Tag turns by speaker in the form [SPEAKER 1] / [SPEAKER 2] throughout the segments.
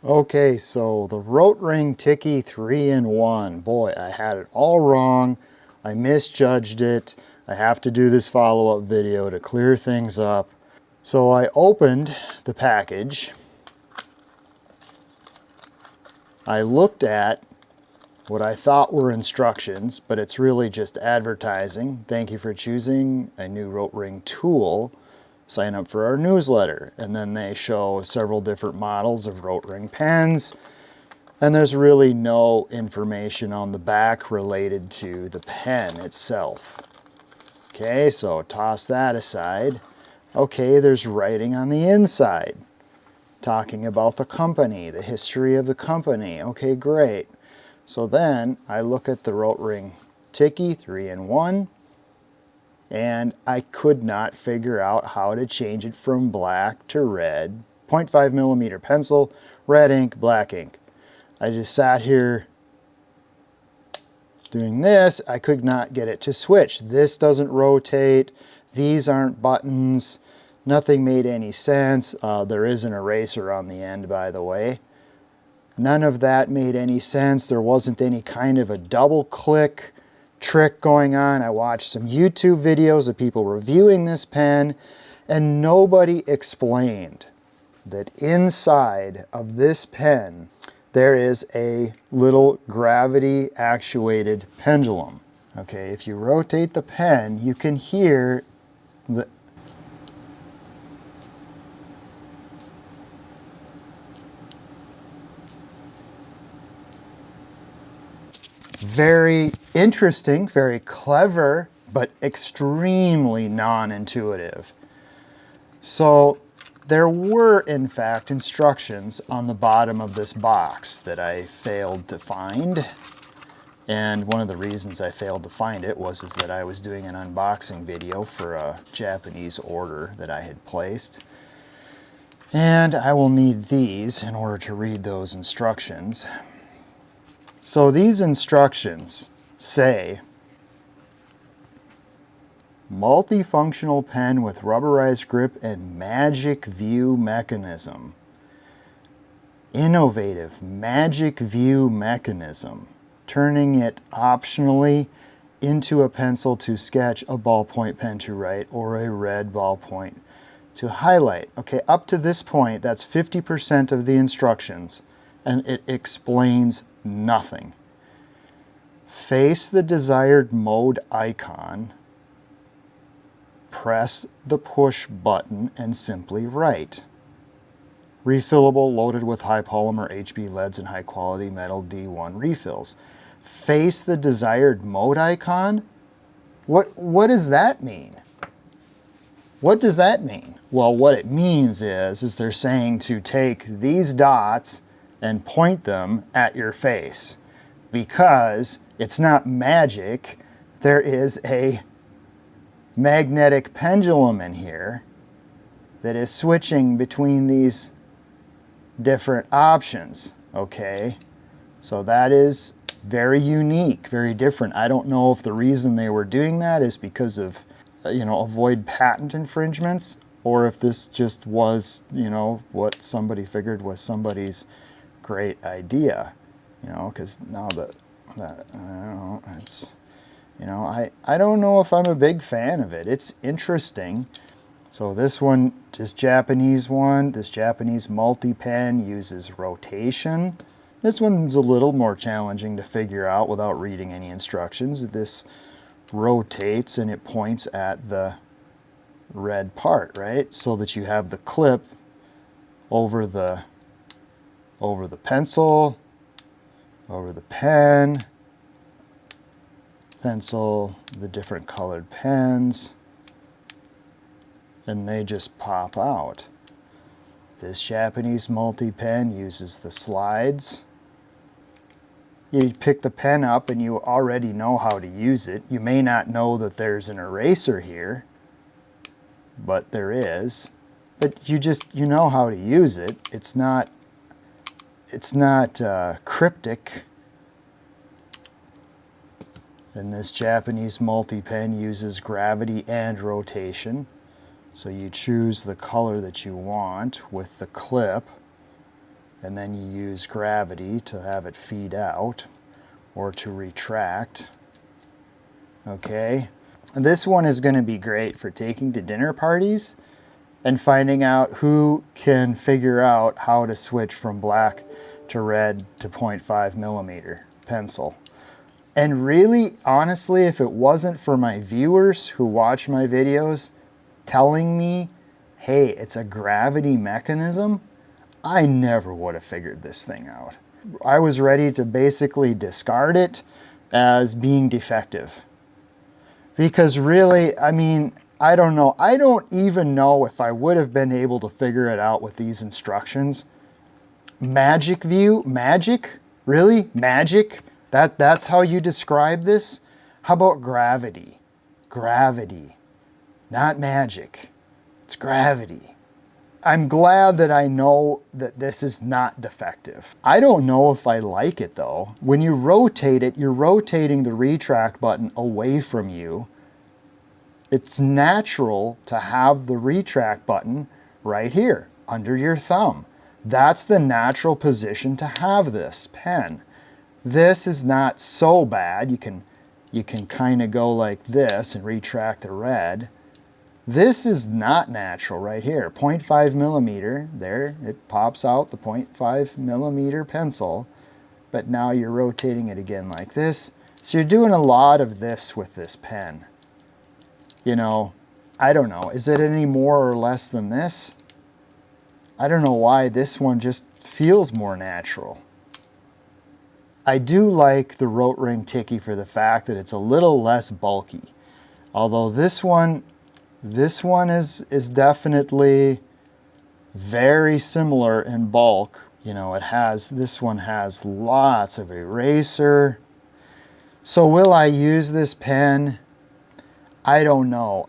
[SPEAKER 1] Okay, so the Rotring Tikky 3-in-1. Boy, I had it all wrong. I misjudged it. I have to do this follow-up video to clear things up. So I opened the package. I looked at what I thought were instructions, but it's really just advertising. Thank you for choosing a new Rotring tool. Sign up for our newsletter. And then they show several different models of Rotring pens. And there's really no information on the back related to the pen itself. Okay, so toss that aside. Okay, there's writing on the inside, talking about the company, the history of the company. Okay, great. So then I look at the Rotring Tikky 3-in-1, and I could not figure out how to change it from black to red. 0.5mm pencil, red ink, black ink. I just sat here doing this. I could not get it to switch. This doesn't rotate. These aren't buttons. Nothing made any sense. There is an eraser on the end, by the way. None of that made any sense. There wasn't any kind of a double click trick going on. I watched some YouTube videos of people reviewing this pen, and nobody explained that inside of this pen there is a little gravity actuated pendulum. Okay, if you rotate the pen, you can hear the very interesting, very clever, but extremely non-intuitive. So there were, in fact, instructions on the bottom of this box that I failed to find. And one of the reasons I failed to find it was that I was doing an unboxing video for a Japanese order that I had placed. And I will need these in order to read those instructions. So these instructions say, multifunctional pen with rubberized grip and magic view mechanism. Innovative magic view mechanism, turning it optionally into a pencil to sketch, a ballpoint pen to write, or a red ballpoint to highlight. Okay, up to this point, that's 50% of the instructions, and it explains nothing. Face the desired mode icon, press the push button, and simply write. Refillable, loaded with high polymer HB leads and high quality metal D1 refills. Face the desired mode icon? What does that mean? What does that mean? Well, what it means is they're saying to take these dots and point them at your face, because it's not magic. There is a magnetic pendulum in here that is switching between these different options. Okay, so that is very unique, very different. I don't know if the reason they were doing that is because of avoid patent infringements, or if this just was what somebody figured was somebody's great idea, because now that I don't know, it's I don't know if I'm a big fan of it. It's interesting. So this one, this Japanese Multipen uses rotation. This one's a little more challenging to figure out without reading any instructions. This rotates and it points at the red part, right? So that you have the clip over the pencil, over the pen, pencil, the different colored pens, and they just pop out. This Japanese Multipen uses the slides. You pick the pen up and you already know how to use it. You may not know that there's an eraser here, but there is. But you know how to use it. It's not cryptic. And this Japanese Multipen uses gravity and rotation. So you choose the color that you want with the clip. and then you use gravity to have it feed out or to retract. Okay, this one is going to be great for taking to dinner parties and finding out who can figure out how to switch from black to red to 0.5 millimeter pencil. And really, honestly, if it wasn't for my viewers who watch my videos telling me, hey, it's a gravity mechanism, I never would have figured this thing out. I was ready to basically discard it as being defective. Because really, I mean, I don't know. I don't even know if I would have been able to figure it out with these instructions. Magic view? Magic? Really? Magic? That's how you describe this? How about gravity? Gravity. Not magic. It's gravity. I'm glad that I know that this is not defective. I don't know if I like it though. When you rotate it, you're rotating the retract button away from you. It's natural to have the retract button right here under your thumb. That's the natural position to have this pen. This is not so bad. You can kind of go like this and retract the red. This is not natural right here. 0.5 millimeter, there, it pops out the 0.5 millimeter pencil, but now you're rotating it again like this. So you're doing a lot of this with this pen. You know, I don't know, is it any more or less than this? I don't know why this one just feels more natural. I do like the Rotring Tikky for the fact that it's a little less bulky. Although this one is definitely very similar in bulk. You know, this one has lots of eraser. So will I use this pen? I don't know.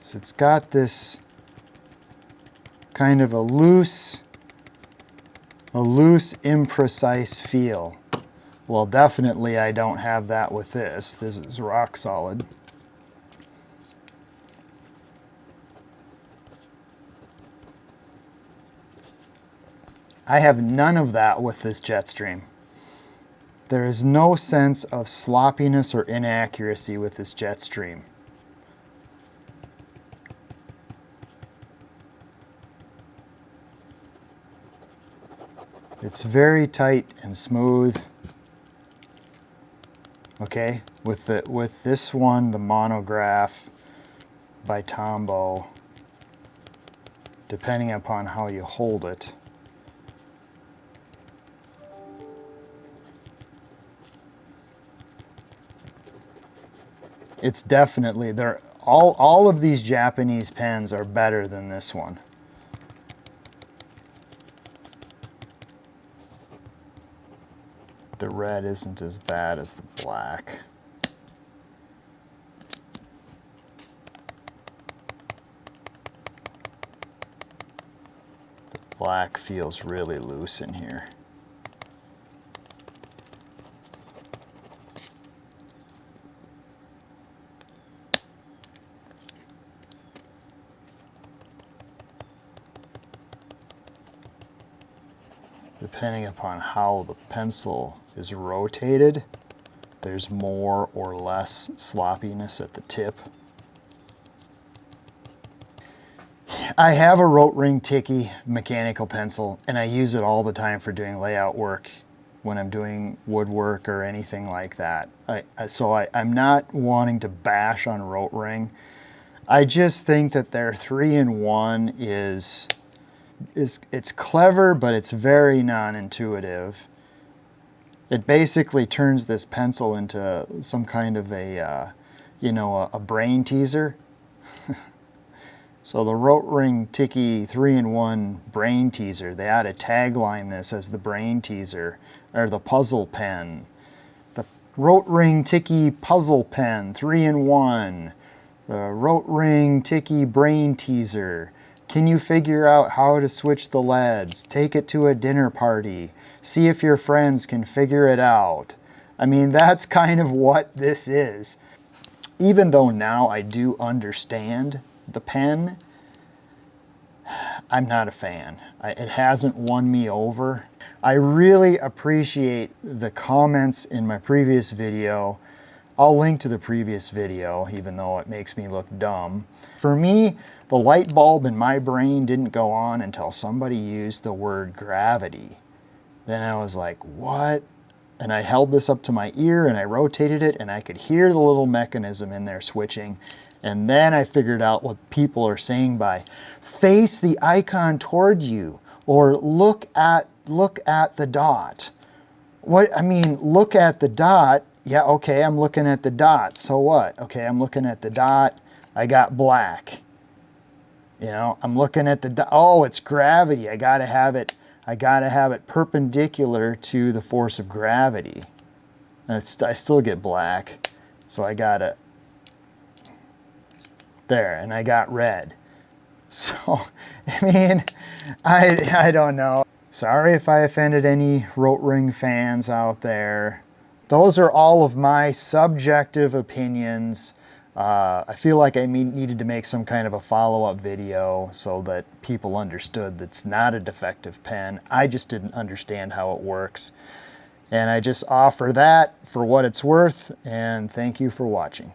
[SPEAKER 1] So it's got this kind of a loose, imprecise feel. Well, definitely I don't have that with this. This is rock solid. I have none of that with this Jetstream. There is no sense of sloppiness or inaccuracy with this Jetstream. It's very tight and smooth. Okay, with this one, the monograph by Tombow, depending upon how you hold it, it's definitely, all of these Japanese pens are better than this one. The red isn't as bad as the black. The black feels really loose in here. Depending upon how the pencil is rotated, there's more or less sloppiness at the tip. I have a Rotring Tikky mechanical pencil, and I use it all the time for doing layout work when I'm doing woodwork or anything like that. I'm not wanting to bash on Rotring. I just think that their 3-in-1 it's clever, but it's very non-intuitive. It basically turns this pencil into some kind of a brain teaser. So the Rotring Tikky 3-in-1 brain teaser, they ought to tagline this as the brain teaser, or the puzzle pen. The Rotring Tikky puzzle pen 3-in-1. The Rotring Tikky brain teaser. Can you figure out how to switch the LEDs? Take it to a dinner party. See if your friends can figure it out. I mean, that's kind of what this is. Even though now I do understand the pen, I'm not a fan. It hasn't won me over. I really appreciate the comments in my previous video. I'll link to the previous video, even though it makes me look dumb. For me, the light bulb in my brain didn't go on until somebody used the word gravity. Then I was like, what? And I held this up to my ear and I rotated it and I could hear the little mechanism in there switching. And then I figured out what people are saying by face the icon toward you or look at the dot. What, I mean, look at the dot. Yeah, okay, I'm looking at the dot. So what? Okay, I'm looking at the dot. I got black. You know, I'm looking at the dot. Oh, it's gravity. I gotta have it perpendicular to the force of gravity. And I still get black. So I got it there, and I got red. So, I mean, I don't know. Sorry if I offended any Rotring fans out there. Those are all of my subjective opinions. I feel like I needed to make some kind of a follow-up video so that people understood that's not a defective pen. I just didn't understand how it works. And I just offer that for what it's worth, and thank you for watching.